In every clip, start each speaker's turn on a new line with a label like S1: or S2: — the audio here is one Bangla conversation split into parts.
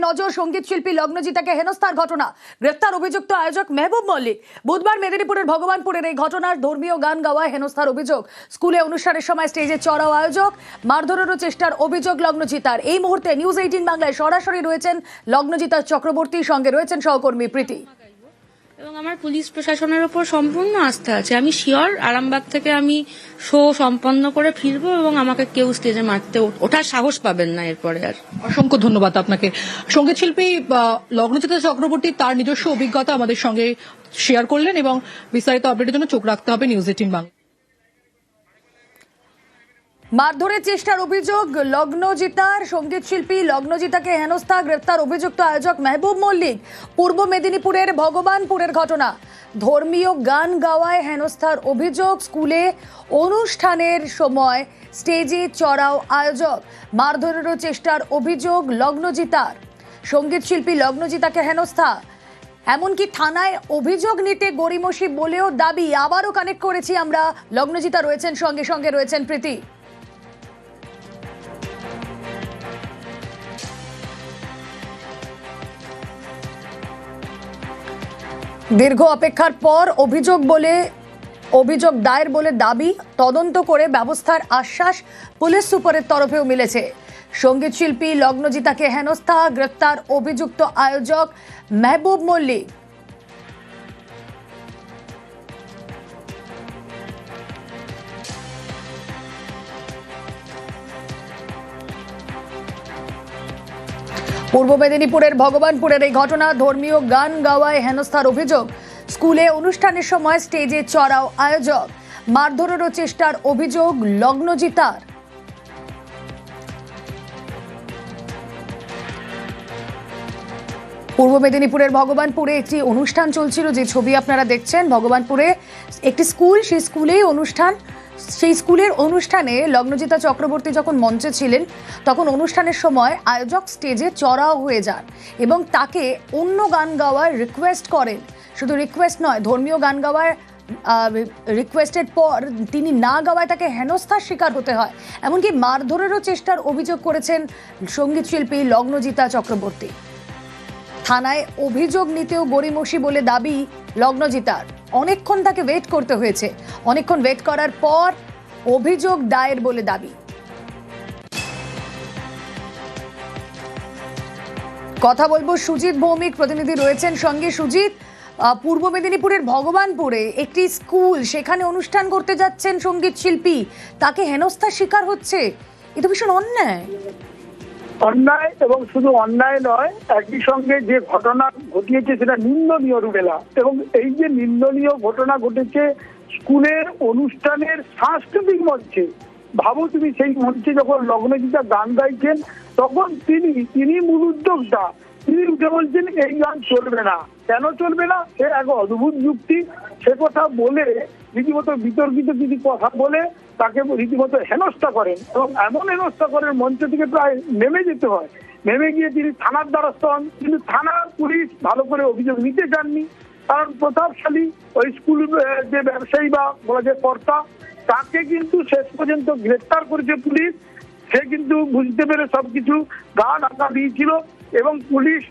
S1: নজর সঙ্গীত শিল্পী লগ্নজিতাকে হেনস্থার ঘটনা, গ্রেফতার অভিযুক্ত আয়োজক মেহবুব মল্লিক। বুধবার মেদিনীপুরের ভগবানপুরের এই ঘটনার ধর্মীয় গান গাওয়ায় হেনস্থার অভিযোগ। স্কুলে অনুষ্ঠানের সময় স্টেজে চড়াও আয়োজক, মারধরেরও চেষ্টার অভিযোগ লগ্নজিতার। এই মুহূর্তে নিউজ 18 বাংলায় সরাসরি রয়েছেন লগ্নজিতা চক্রবর্তী, সঙ্গে রয়েছেন সহকর্মী প্রীতি।
S2: এবং আমার পুলিশ প্রশাসনের উপর সম্পূর্ণ আস্থা আছে। আমি শিওর আরামবাগ থেকে আমি শো সম্পন্ন করে ফিরবো এবং আমাকে কেউ স্টেজে মারতে ওঠার সাহস পাবেন না এরপরে আর।
S3: অসংখ্য ধন্যবাদ আপনাকে। সঙ্গীত শিল্পী লগ্নজিতা চক্রবর্তী তার নিজস্ব অভিজ্ঞতা আমাদের সঙ্গে শেয়ার করলেন এবং বিস্তারিত আপডেটের জন্য চোখ রাখতে হবে নিউজ 18 বাংলা।
S1: মারধরের চেষ্টার অভিযোগ লগ্নজিতার, সঙ্গীত শিল্পী লগ্নজিতাকে হেনস্থা, গ্রেফতার অভিযুক্ত আয়োজক মেহবুব মল্লিক। পূর্ব মেদিনীপুরের ভগবানপুরের ঘটনা, ধর্মীয় গান গাওয়ায় হেনস্থার অভিযোগ। স্কুলে অনুষ্ঠানের সময় স্টেজে চড়াও আয়োজক, মারধরেরও চেষ্টার অভিযোগ লগ্নজিতার। সঙ্গীত শিল্পী লগ্নজিতাকে হেনস্থা, এমনকি থানায় অভিযোগ নিতে গড়িমসি বলেও দাবি। আবারও কানেক্ট করেছি আমরা, লগ্নজিতা রয়েছেন সঙ্গে, সঙ্গে রয়েছেন প্রীতি। দীর্ঘ অপেক্ষার পর অভিযোগ দায়ের বলে দাবি, তদন্ত করে ব্যবস্থার আশ্বাস পুলিশ সুপারের তরফেও মিলেছে। সঙ্গীত শিল্পী লগ্নজিতাকে হেনস্থা, গ্রেফতার অভিযুক্ত আয়োজক মেহবুব মল্লিক। পূর্ব মেদিনীপুরের ভগবানপুরের এই ঘটনা, ধর্মীয় গান গাওয়ায় হেনস্থার অভিযোগ। স্কুলে অনুষ্ঠানের সময় স্টেজে চড়াও আয়োজক, মারধরেরও চেষ্টার অভিযোগ লগ্নজিতার। পূর্ব মেদিনীপুরের ভগবানপুরে একটি অনুষ্ঠান চলছিল, যে ছবি আপনারা দেখছেন। ভগবানপুরে একটি স্কুল, সেই স্কুলেই অনুষ্ঠান। সেই স্কুলের অনুষ্ঠানে লগ্নজিতা চক্রবর্তী যখন মঞ্চে ছিলেন, তখন অনুষ্ঠানের সময় আয়োজক স্টেজে চড়াও হয়ে যান এবং তাকে অন্য গান গাওয়ার রিকোয়েস্ট করেন। শুধু রিকোয়েস্ট নয়, ধর্মীয় গান গাওয়ার রিকোয়েস্টের পর তিনি না গাওয়ায় তাকে হেনস্থার শিকার হতে হয়। এমনকি মারধরেরও চেষ্টার অভিযোগ করেছেন সঙ্গীত শিল্পী লগ্নজিতা চক্রবর্তী। থানায় অভিযোগ নিতেও গড়িমসি বলে দাবি লগ্নজিতার। অনেকক্ষণ তাকে ওয়েট করতে হয়েছে, অনেকক্ষণ ওয়েট করার পর অভিযোগ দায়ের বলে দাবি। কথা বলবো, সুজিত ভৌমিক প্রতিনিধি রয়েছেন সঙ্গে। সুজিত, পূর্ব মেদিনীপুরের ভগবানপুরে একটি স্কুল, সেখানে অনুষ্ঠান করতে যাচ্ছেন সঙ্গীত শিল্পী, তাকে হেনস্থার শিকার হচ্ছে, এটা ভীষণ অন্যায়।
S4: অন্যায়, এবং শুধু অন্যায় নয়, একই সঙ্গে যে ঘটনা ঘটিয়েছে সেটা নিন্দনীয় রুবেলা। এবং এই যে নিন্দনীয় ঘটনা ঘটেছে স্কুলের অনুষ্ঠানের সাংস্কৃতিক মঞ্চে। ভাবো তুমি, সেই মঞ্চে যখন লগ্নজিতা গান গাইছেন, তখন তিনি মূল উদ্যোক্তা। তিনি উঠে বলছেন এই গান চলবে না। কেন চলবে না? সে এক অদ্ভুত যুক্তি। সে কথা বলে রীতিমতো বিতর্কিত কিছু কথা বলে তাকে রীতিমতো হেনস্থা করেন, এবং এমন হেনস্থা করেন মঞ্চ থেকে প্রায় নেমে যেতে হয়। নেমে গিয়ে তিনি থানার দ্বারস্থ হন, কিন্তু থানার পুলিশ ভালো করে অভিযোগ নিতে চাননি। কারণ প্রতাপশালী ওই স্কুল যে ব্যবসায়ী বা বলা যায় কর্তা, তাকে কিন্তু শেষ পর্যন্ত গ্রেফতার করেছে পুলিশ। সে কিন্তু বুঝতে পেরে সবকিছু গান আঁকা দিয়েছিল, এবং পুলিশ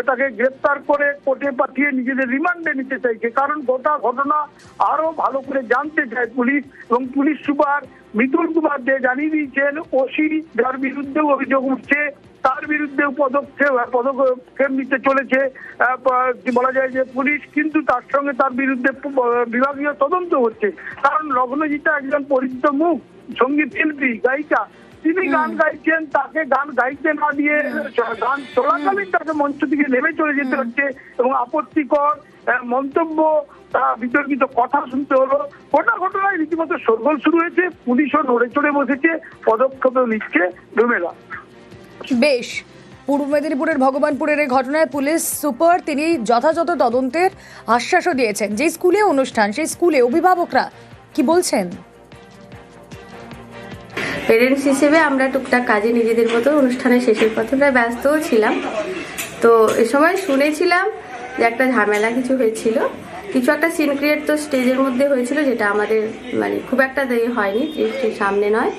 S4: তাকে গ্রেফতার করে কোর্টে পাঠিয়ে নিজেদের রিমান্ডে নিতে চাইছে। কারণ গোটা ঘটনা আরো ভালো করে জানতে চায় পুলিশ, এবং পুলিশ সুপার মিতুল কুমার দে জানিয়ে দিয়েছেন ওসি যার বিরুদ্ধে অভিযোগ উঠছে তার বিরুদ্ধে পদক্ষেপ নিতে চলেছে। বলা যায় যে পুলিশ কিন্তু তার সঙ্গে তার বিরুদ্ধে বিভাগীয় তদন্ত হচ্ছে। কারণ লগ্নজিতা একজন পরিচিত মুখ, সঙ্গীত শিল্পী, গায়িকা। তিনি গান গাইছেন, তাকে গান গাইতে না দিয়ে গান চলাকালীন তাকে মঞ্চ থেকে নেমে চলে যেতে হচ্ছে, এবং আপত্তিকর মন্তব্য, বিতর্কিত কথা শুনতে হলো। গোটা ঘটনায় রীতিমতো শোরগোল শুরু হয়েছে, পুলিশও নড়ে চড়ে বসেছে, পদক্ষেপও নিচ্ছে রুমেলা।
S1: বেশ, পূর্ব মেদিনীপুরের ভগবানপুরের এই ঘটনায় পুলিশ সুপার তিনি যথাযথ তদন্তের আশ্বাসও দিয়েছেন। যে স্কুলে অনুষ্ঠান, সেই স্কুলে অভিভাবকরা কি বলছেন?
S5: পেরেন্টস হিসেবে আমরা টুকটাক কাজে নিজেদের মতো অনুষ্ঠানের শেষের পথে প্রায় ব্যস্তও ছিলাম। তো এ সময় শুনেছিলাম যে একটা ঝামেলা কিছু হয়েছিল, কিছু একটা সিন ক্রিয়েট তো স্টেজের মধ্যে হয়েছিল, যেটা আমাদের মানে খুব একটা হয়নি, সামনে নয়।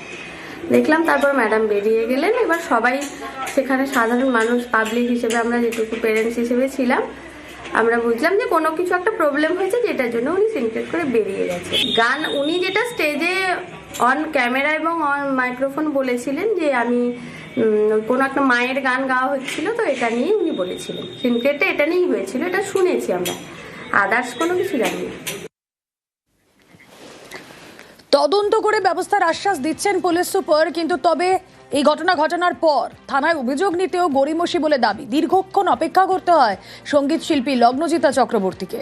S5: দেখলাম। তারপর ম্যাডাম বেরিয়ে গেলেন। এবার সবাই সেখানে সাধারণ মানুষ, পাবলিক হিসেবে আমরা যেটুকু পেরেন্টস হিসেবে ছিলাম, আমরা বুঝলাম যে কোনো কিছু একটা প্রবলেম হয়েছে, যেটার জন্য উনি সিনক্রেট করে বেরিয়ে গেছে। গান উনি যেটা স্টেজে অন ক্যামেরা এবং অন মাইক্রোফোন বলেছিলেন যে আমি কোনো একটা মায়ের গান গাওয়া হচ্ছিল, তো এটা নিয়ে উনি বলেছিলেন। সিনক্রেটটা এটা নিয়েই হয়েছিল, এটা শুনেছি আমরা, আদার্স কোনো কিছু জানি না।
S1: তদন্ত করে ব্যবস্থার আশ্বাস দিচ্ছেন পুলিশ সুপার, কিন্তু তবে এই ঘটনা ঘটানোর পর থানায় অভিযোগ নিতেও গড়িমসি বলে দাবি। দীর্ঘক্ষণ অপেক্ষা করতে হয় সঙ্গীত শিল্পী লগ্নজিতা চক্রবর্তীকে।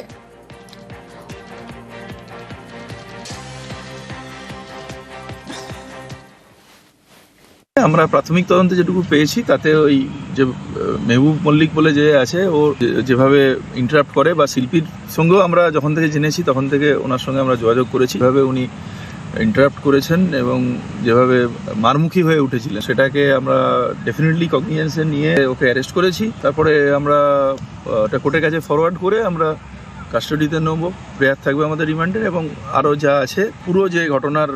S6: আমরা প্রাথমিক তদন্তে যেটুকু পেয়েছি তাতে ওই যে মেহবুব মল্লিক বলে যে আছে, ও যেভাবে ইন্টারাপ্ট করে, বা শিল্পীর সঙ্গেও আমরা যখন থেকে জেনেছি তখন থেকে ওনার সঙ্গে আমরা যোগাযোগ করেছি, যেভাবে উনি ইন্টারাপ্ট করেছেন এবং যেভাবে মারমুখী হয়ে উঠেছিলেন, সেটাকে আমরা ডেফিনেটলি কগনিজেন্সে নিয়ে ওকে অ্যারেস্ট করেছি। তারপরে আমরা ওটা কোর্টের কাছে ফরওয়ার্ড করে আমরা কাস্টাডিতে নেব, প্রেয়ার থাকবে আমাদের রিমান্ডে, এবং আরও যা আছে পুরো যে ঘটনার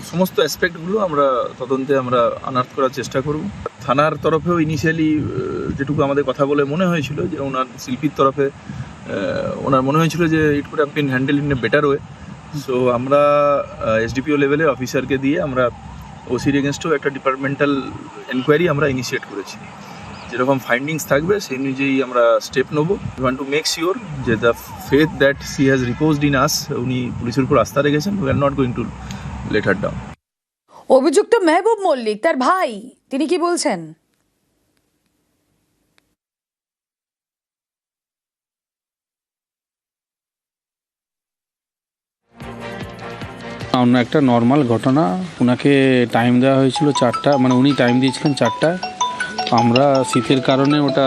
S6: সমস্ত অ্যাসপেক্টগুলো আমরা তদন্তে আমরা আনার্থ করার চেষ্টা করব। থানার তরফেও ইনিশিয়ালি যেটুকু আমাদের কথা বলে মনে হয়েছিল যে ওনার শিল্পীর তরফে ওনার মনে হয়েছিল যে it could have been handle in a better way. So আমরা এসডিপিও লেভেলে অফিসারকে দিয়ে আমরা ওসির এগেনস্টেও একটা ডিপার্টমেন্টাল এনকোয়ারি আমরা ইনিশিয়েট করেছি। যেরকম ফাইন্ডিংস থাকবে সেই অনুযায়ী আমরা স্টেপ নেবো। We want to make sure যে the faith that she has reposed in us, উনি পুলিশের উপর আস্থা রেখেছেন, we are not going to let her down.
S1: অভিযুক্ত মেহবুব মল্লিক, তার ভাই, তিনি কি বলছেন?
S7: অন্য একটা নর্মাল ঘটনা। ওনাকে টাইম দেওয়া হয়েছিল 4টা, মানে উনি টাইম দিয়েছিলেন 4টায়। আমরা শীতের কারণে ওটা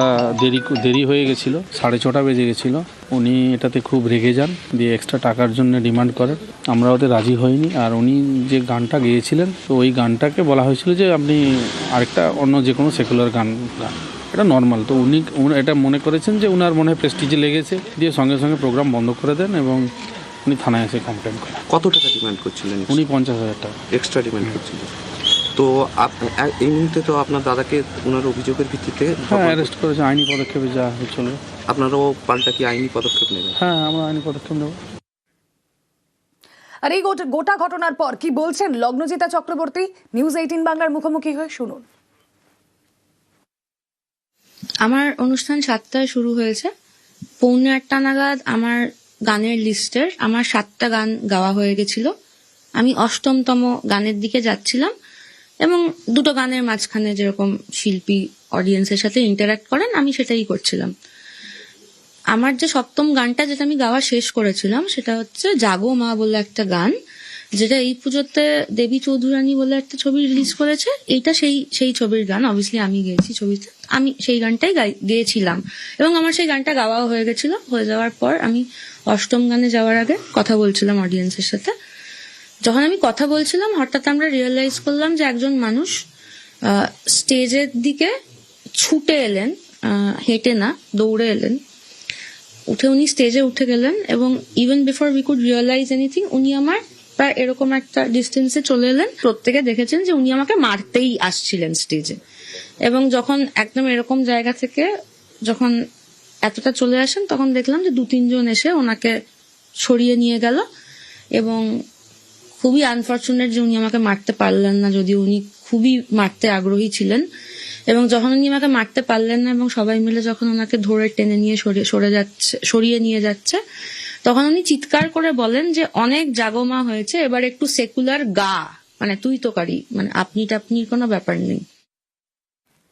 S7: দেরি হয়ে গেছিলো, 6:30 বেজে গেছিলো। উনি এটাতে খুব রেগে যান, দিয়ে এক্সট্রা টাকার জন্য ডিমান্ড করেন। আমরা ওতে রাজি হইনি। আর উনি যে গানটা গেয়েছিলেন, তো ওই গানটাকে বলা হয়েছিল যে আপনি আরেকটা অন্য যে কোনো সেকুলার গান, এটা নর্মাল। তো উনি এটা মনে করেছেন যে উনার মনে প্রেস্টিজে লেগেছে, দিয়ে সঙ্গে সঙ্গে প্রোগ্রাম বন্ধ করে দেন এবং উনি থানায় এসে কমপ্লেন করেন।
S8: কত টাকা ডিমান্ড করছিলেন?
S7: উনি 50,000 টাকা
S8: এক্সট্রা ডিমান্ড করছিলেন। তো এই মুহূর্তে তো আপনার দাদাকে ওনার অভিযোগের ভিত্তিতে
S7: অ্যারেস্ট করেছে, আইনি পদক্ষেপে যা চলবে।
S8: আপনারাও পাল্টা কি আইনি পদক্ষেপ নেবেন?
S7: হ্যাঁ, আমরা আইনি পদক্ষেপ নেব।
S1: আর এই গোটা ঘটনার পর কি বলছেন লগ্নজিতা চক্রবর্তী? নিউজ 18 বাংলার মুখোমুখি হয়ে শুনুন।
S2: আমার অনুষ্ঠান 7টায় শুরু হয়েছে। 7:45 নাগাদ আমার গানের লিস্টের আমার 7টা গান গাওয়া হয়ে গেছিল। আমি 8মতম গানের দিকে যাচ্ছিলাম এবং দুটো গানের মাঝখানে যেরকম শিল্পী অডিয়েন্সের সাথে ইন্টারঅ্যাক্ট করেন, আমি সেটাই করছিলাম। আমার যে 7ম গানটা যেটা আমি গাওয়া শেষ করেছিলাম সেটা হচ্ছে জাগো মা বলে একটা গান, যেটা এই পুজোতে দেবী চৌধুরানী বলে একটা ছবি রিলিজ করেছে। এইটা সেই ছবির গান, অবভিয়াসলি আমি গেয়েছি ছবিতে, আমি সেই গানটাই গেয়েছিলাম এবং আমার সেই গানটা গাওয়াও হয়ে গেছিল। হয়ে যাওয়ার পর আমি 8ম গানে যাওয়ার আগে কথা বলছিলাম অডিয়েন্সের সাথে। যখন আমি কথা বলছিলাম, হঠাৎ আমরা রিয়েলাইজ করলাম যে একজন মানুষ স্টেজের দিকে ছুটে এলেন, হেঁটে না দৌড়ে এলেন, উনি স্টেজে উঠে গেলেন এবং even before we could realize anything উনি আমার প্রায় এরকম একটা ডিস্টেন্সে চলে এলেন। প্রত্যেকে দেখেছেন যে উনি আমাকে মারতেই আসছিলেন স্টেজে, এবং যখন একদম এরকম জায়গা থেকে যখন এতটা চলে আসেন, তখন দেখলাম যে 2-3 জন এসে ওনাকে সরিয়ে নিয়ে গেল। এবং খুবই আনফর্চুনেট যে উনি আমাকে মারতে পারলেন না, যদিও উনি খুবই মারতে আগ্রহী ছিলেন। এবং যখন উনি আমাকে মারতে পারলেন না এবং সবাই মিলে যখন ওনাকে ধরে টেনে নিয়ে সরিয়ে নিয়ে যাচ্ছে, তখন উনি চিৎকার করে বলেন যে অনেক জাগমা হয়েছে, এবার একটু সেকুলার গা, মানে তুই তো কারি, মানে আপনি টাপনির কোনো ব্যাপার নেই।